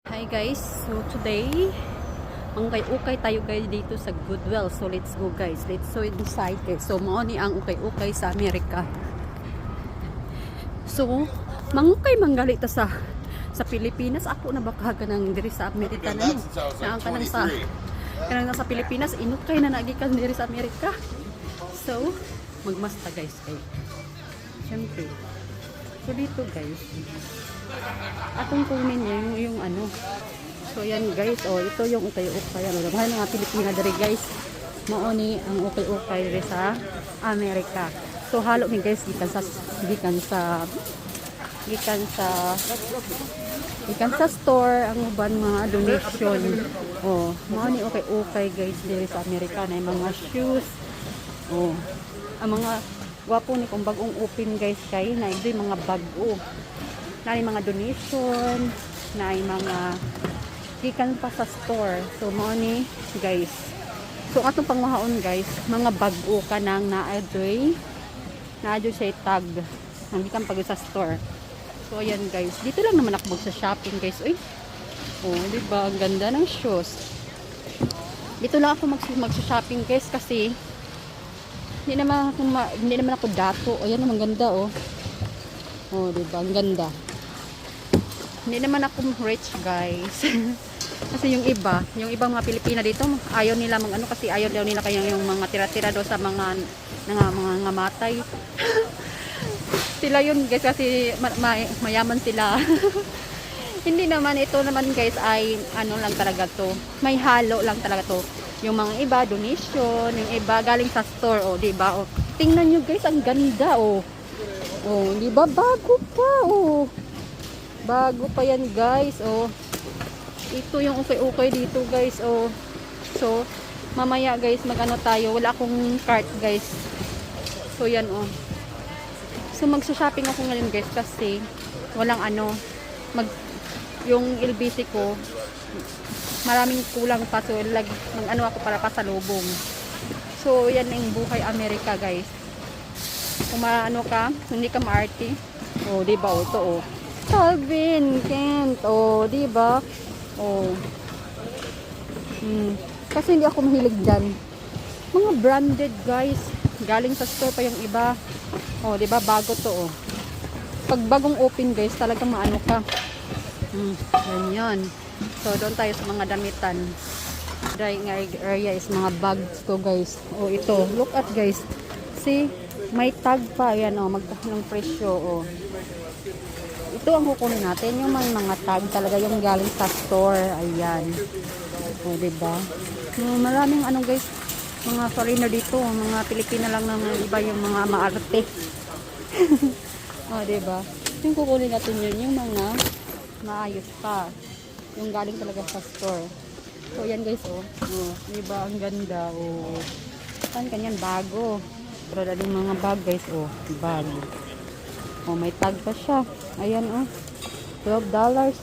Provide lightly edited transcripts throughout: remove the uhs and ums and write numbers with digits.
Hi guys, so today ukay-ukay tayo guys dito sa Goodwill. So let's go guys, let's so inside guys. So mao ni ang ukay-ukay sa Amerika. So mangukay manggali ta sa Pilipinas. Ako na baka ganang diri sa Amerika na ang kanang sa Pilipinas inukay na nagikan diri sa Amerika. So magmasta guys kay syempre. So dito guys atong kunin niya yung ano. So yan guys, oh ito yung ukay-ukay. Mahal nga Pilipina diri guys. Mao ni ang ukay-ukay diri sa Amerika. So halo ni guys gikan sa store ang uban mga donation. Oh, mao ni ukay-ukay guys diri sa Amerika na mga shoes. Oh, ang mga gwapo ni kung bagong open guys kay na ito mga bago. Na mga donation, na mga gikan pa sa store. So mao ni guys. So atong pangmahaon guys, mga bago kanang naadyoy siya tag ang gikan pag sa store. So ayan guys, dito lang naman ako sa shopping guys. Uy. Oh, di ba ang ganda ng shoes. Dito lang ako mag-shopping guys kasi hindi naman ako dato. Ayan naman ganda oh. Oh, di ba ang ganda. Hindi naman ako rich guys. Kasi yung ibang mga Pilipina dito, ayaw nila kasi ayaw daw nila kaya yung mga tira-tira daw sa mga matay. Sila yun guys kasi mayaman sila. Hindi naman, ito naman guys ay ano lang talaga to. May halo lang talaga to. Yung mga iba donation, yung iba galing sa store, oh, di ba? Oh, tingnan niyo guys, ang ganda oh. Oh, di ba bago pa oh. Bago pa yan guys, oh. Ito yung ukay-ukay dito guys, oh. So, mamaya guys, mag-ano tayo. Wala akong cart guys. So, yan, oh. So, mag-shopping ako ngayon guys kasi walang yung LBC ko, maraming kulang pa. So, mag-ano ako para pasalubong. So, yan ang buhay Amerika guys. Kung maano ka, hindi ka maarte. Oh, diba, oh, ito, oh. Calvin, Kent, oh, di ba? Oh. Kasi hindi ako mahilig diyan. Mga branded, guys. Galing sa store pa yung iba. Oh, di ba? Bago to, oh. Pag bagong open, guys, talagang maano ka. Ganyan. So, doon tayo sa mga damitan. Dry area is mga bags to, guys. Oh, ito. Look at, guys. See? May tag pa. Ayan, oh. Magkano ng presyo, oh. Ito ang kukunin natin, yung mga tag talaga yung galing sa store. Ayan. O, diba? Maraming guys, mga foreigner dito, mga Pilipina lang ng iba yung mga maarte. O, diba? Yung kukunin natin yung mga maayos pa. Yung galing talaga sa store. So, ayan guys, oh. O, diba? Ang ganda, oh. Saan kanyan? Bago. Pero daling mga bag guys, oh. Bago. Oh, may tag pa siya. Ayan, oh. $12.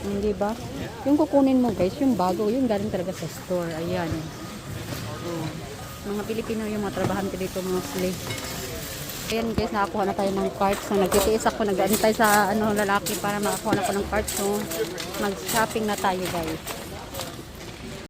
Hindi ba? Yung kukunin mo, guys, yung bago, yung galing talaga sa store. Ayan. Oh. Mga Pilipino yung mga trabahante dito mostly. Ayan, guys, nakakuha na tayo ng cart. So, nagtitiis ako, nag-antay sa lalaki para makakuha na ko ng cart. So, mag-shopping na tayo, guys.